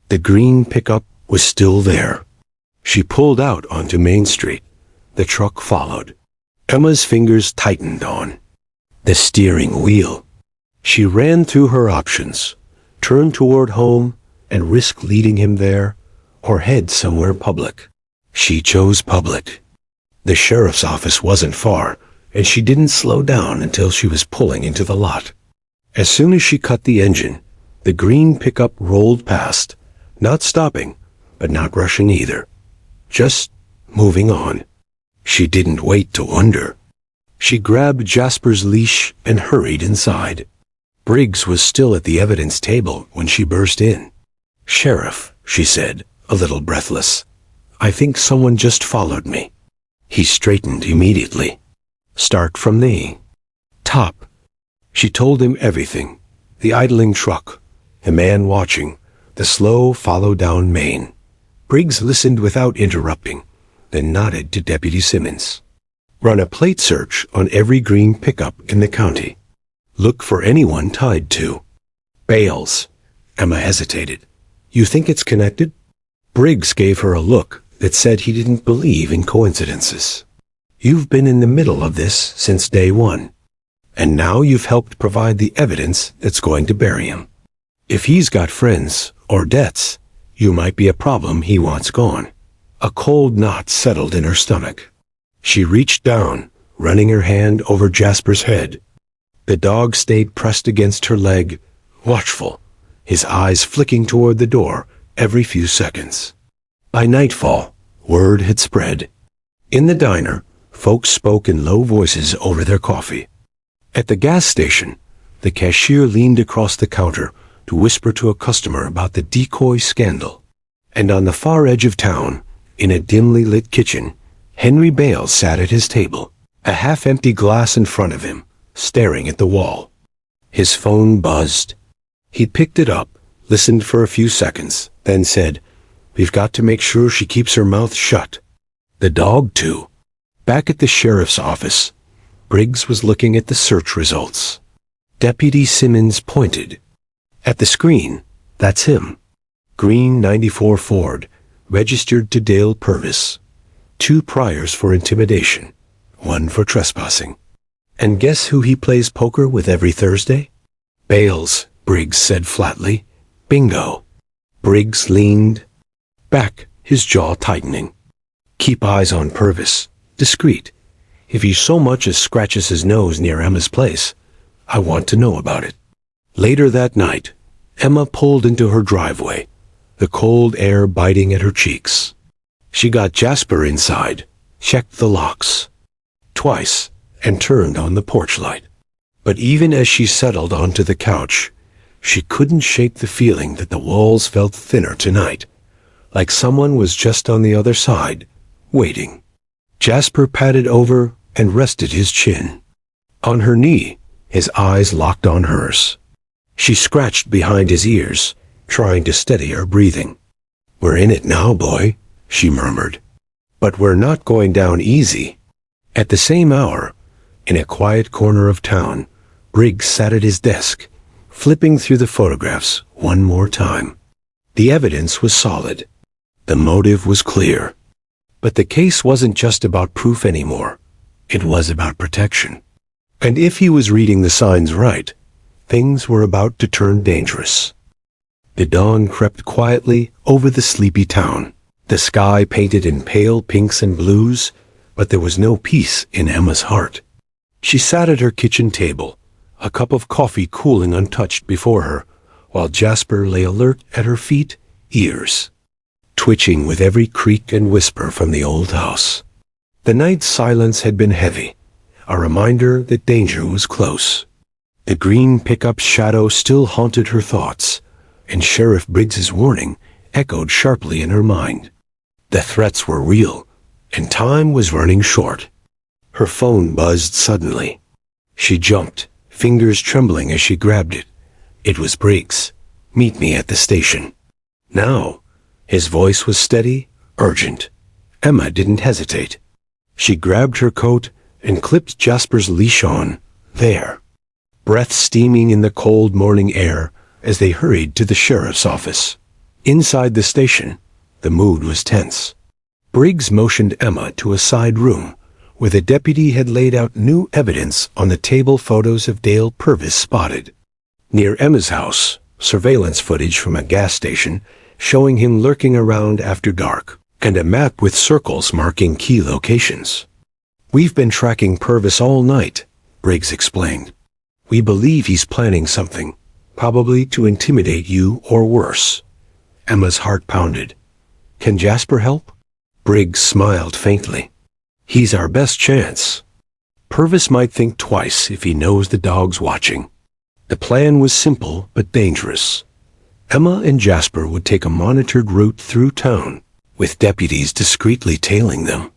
The green pickup was still there. She pulled out onto Main Street. The truck followed. Emma's fingers tightened on the steering wheel. She ran through her options, turned toward home and risk leading him there, or head somewhere public. She chose public. The sheriff's office wasn't far, and she didn't slow down until she was pulling into the lot. As soon as she cut the engine, the green pickup rolled past, not stopping, but not rushing either. Just moving on. She didn't wait to wonder. She grabbed Jasper's leash and hurried inside. Briggs was still at the evidence table when she burst in. "Sheriff," she said, a little breathless, "I think someone just followed me." He straightened immediately. "Start from the top." She told him everything. The idling truck, the man watching, the slow follow down Main. Briggs listened without interrupting, then nodded to Deputy Simmons. "Run a plate search on every green pickup in the county. Look for anyone tied to Bales." Emma hesitated. "You think it's connected?" Briggs gave her a look that said he didn't believe in coincidences. "You've been in the middle of this since day one, and now you've helped provide the evidence that's going to bury him. If he's got friends or debts, you might be a problem he wants gone." A cold knot settled in her stomach. She reached down, running her hand over Jasper's head. The dog stayed pressed against her leg, watchful, his eyes flicking toward the door every few seconds. By nightfall, word had spread. In the diner, folks spoke in low voices over their coffee. At the gas station, the cashier leaned across the counter to whisper to a customer about the decoy scandal. And on the far edge of town, in a dimly lit kitchen, Henry Bales sat at his table, a half-empty glass in front of him, staring at the wall. His phone buzzed. He picked it up, listened for a few seconds, then said, "We've got to make sure she keeps her mouth shut." The dog, too. Back at the sheriff's office, Briggs was looking at the search results. Deputy Simmons pointed. "At the screen, that's him. Green 94 Ford, registered to Dale Purvis. 2 priors for intimidation, 1 for trespassing. And guess who he plays poker with every Thursday?" "Bales," Briggs said flatly. "Bingo." Briggs leaned back, his jaw tightening. "Keep eyes on Purvis. Discreet. If he so much as scratches his nose near Emma's place, I want to know about it." Later that night, Emma pulled into her driveway, the cold air biting at her cheeks. She got Jasper inside, checked the locks twice, and turned on the porch light. But even as she settled onto the couch, she couldn't shake the feeling that the walls felt thinner tonight, like someone was just on the other side, waiting. Jasper padded over and rested his chin on her knee, his eyes locked on hers. She scratched behind his ears, trying to steady her breathing. "We're in it now, boy," she murmured. "But we're not going down easy." At the same hour, in a quiet corner of town, Briggs sat at his desk, flipping through the photographs one more time. The evidence was solid. The motive was clear. But the case wasn't just about proof anymore. It was about protection. And if he was reading the signs right, things were about to turn dangerous. The dawn crept quietly over the sleepy town, the sky painted in pale pinks and blues, but there was no peace in Emma's heart. She sat at her kitchen table, a cup of coffee cooling untouched before her, while Jasper lay alert at her feet, ears twitching with every creak and whisper from the old house. The night's silence had been heavy, a reminder that danger was close. The green pickup's shadow still haunted her thoughts, and Sheriff Briggs's warning echoed sharply in her mind. The threats were real, and time was running short. Her phone buzzed suddenly. She jumped, fingers trembling as she grabbed it. It was Briggs. "Meet me at the station." Now, his voice was steady, urgent. Emma didn't hesitate. She grabbed her coat and clipped Jasper's leash on, there, breath steaming in the cold morning air as they hurried to the sheriff's office. Inside the station, the mood was tense. Briggs motioned Emma to a side room, where the deputy had laid out new evidence on the table photos of Dale Purvis spotted. Near Emma's house, surveillance footage from a gas station showing him lurking around after dark, and a map with circles marking key locations. "We've been tracking Purvis all night," Briggs explained. "We believe he's planning something, probably to intimidate you or worse." Emma's heart pounded. "Can Jasper help?" Briggs smiled faintly. "He's our best chance. Purvis might think twice if he knows the dog's watching." The plan was simple but dangerous. Emma and Jasper would take a monitored route through town, with deputies discreetly tailing them.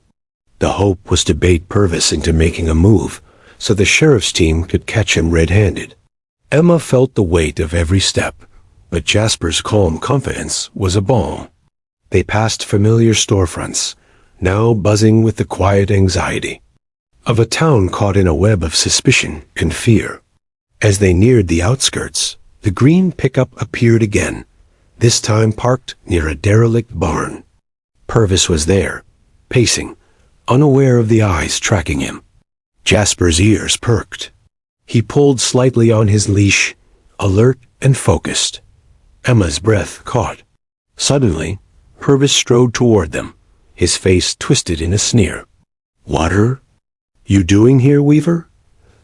The hope was to bait Purvis into making a move, so the sheriff's team could catch him red-handed. Emma felt the weight of every step, but Jasper's calm confidence was a balm. They passed familiar storefronts, now buzzing with the quiet anxiety of a town caught in a web of suspicion and fear. As they neared the outskirts, the green pickup appeared again, this time parked near a derelict barn. Purvis was there, pacing, unaware of the eyes tracking him. Jasper's ears perked. He pulled slightly on his leash, alert and focused. Emma's breath caught. Suddenly, Purvis strode toward them, his face twisted in a sneer. "Water? You doing here, Weaver?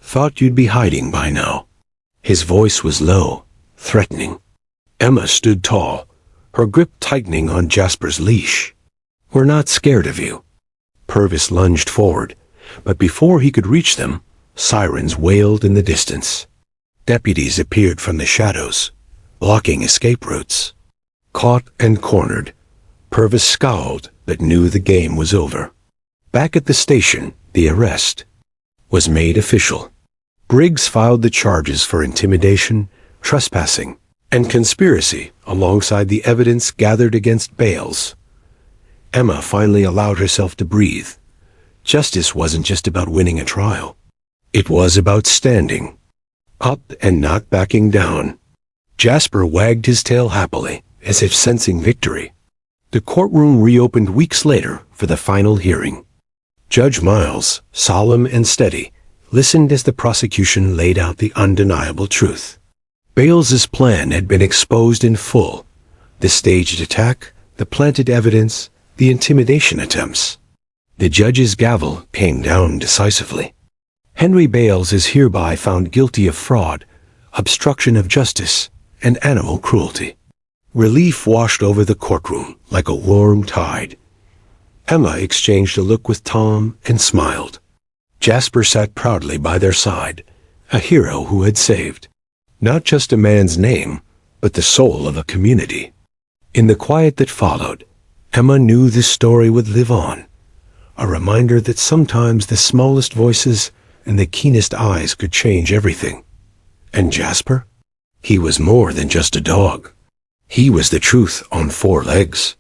Thought you'd be hiding by now." His voice was low, threatening. Emma stood tall, her grip tightening on Jasper's leash. "We're not scared of you." Purvis lunged forward, but before he could reach them, sirens wailed in the distance. Deputies appeared from the shadows, blocking escape routes. Caught and cornered, Purvis scowled but knew the game was over. Back at the station, the arrest. was made official. Briggs filed the charges for intimidation, trespassing, and conspiracy alongside the evidence gathered against Bales. Emma finally allowed herself to breathe. Justice wasn't just about winning a trial. It was about standing up and not backing down. Jasper wagged his tail happily, as if sensing victory. The courtroom reopened weeks later for the final hearing. Judge Miles, solemn and steady, listened as the prosecution laid out the undeniable truth. Bales's plan had been exposed in full. The staged attack, the planted evidence, the intimidation attempts. The judge's gavel came down decisively. Henry Bales is hereby found guilty of fraud, obstruction of justice, and animal cruelty. Relief washed over the courtroom like a warm tide. Emma exchanged a look with Tom and smiled. Jasper sat proudly by their side, a hero who had saved not just a man's name, but the soul of a community. In the quiet that followed, Emma knew this story would live on, a reminder that sometimes the smallest voices and the keenest eyes could change everything. And Jasper? He was more than just a dog. He was the truth on 4 legs.